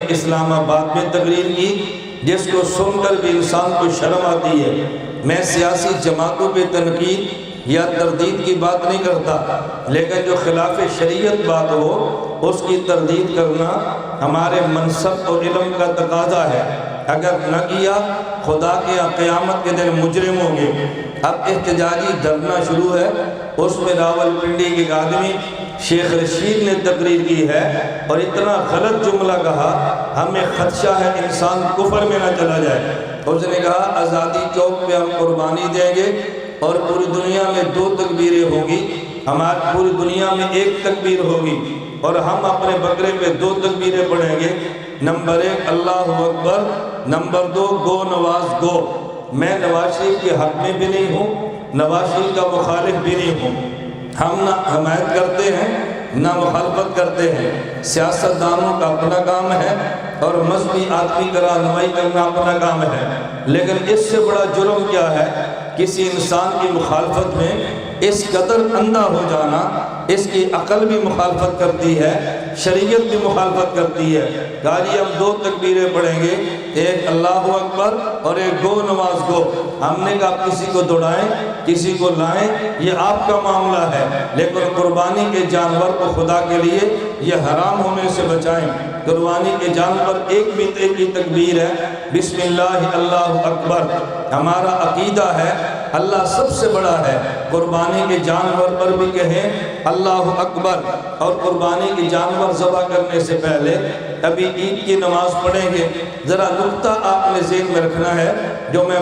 اسلام آباد میں تقریر کی، جس کو سن کر بھی انسان کو شرم آتی ہے۔ میں سیاسی جماعتوں پہ تنقید یا تردید کی بات نہیں کرتا، لیکن جو خلاف شریعت بات ہو اس کی تردید کرنا ہمارے منصب اور علم کا تقاضا ہے۔ اگر نہ کیا خدا کے قیامت کے دن مجرم ہوں گے۔ اب احتجاجی دھرنا شروع ہے، اس میں راولپنڈی کے ایک آدمی شیخ رشید نے تقریر کی ہے اور اتنا غلط جملہ کہا، ہمیں خدشہ ہے انسان کفر میں نہ چلا جائے۔ اس نے کہا آزادی چوک پہ ہم قربانی دیں گے اور پوری دنیا میں 2 تکبیریں ہوں گی، ہماری پوری دنیا میں 1 تکبیر ہوگی اور ہم اپنے بکرے پہ 2 تکبیریں پڑھیں گے۔ نمبر 1 اللہ اکبر، نمبر 2 گو نواز گو۔ میں نواز شریف کے حق میں بھی نہیں ہوں، نواز شریف کا مخالف بھی نہیں ہوں۔ ہم نہ حمایت کرتے ہیں نہ مخالفت کرتے ہیں، سیاستدانوں کا اپنا کام ہے اور مذہبی آدمی کا رہنمائی کرنا اپنا کام ہے۔ لیکن اس سے بڑا جرم کیا ہے؟ کسی انسان کی مخالفت میں اس قدر اندھا ہو جانا، اس کی عقل بھی مخالفت کرتی ہے، شریعت بھی مخالفت کرتی ہے۔ کہا جی ہم 2 تکبیریں پڑھیں گے، ایک اللہ اکبر اور ایک گو نواز گو۔ ہم نے کہا کسی کو دوڑائیں کسی کو لائیں یہ آپ کا معاملہ ہے، لیکن قربانی کے جانور کو خدا کے لیے یہ حرام ہونے سے بچائیں۔ قربانی کے جانور ایک بھی کی تکبیر ہے، بسم اللہ اللہ اکبر۔ ہمارا عقیدہ ہے اللہ سب سے بڑا ہے، قربانی کے جانور پر بھی کہیں اللہ اکبر۔ اور قربانی کے جانور ذبح کرنے سے پہلے ابھی عید کی نماز پڑھیں گے۔ ذرا نقطہ آپ نے ذہن میں رکھنا ہے جو میں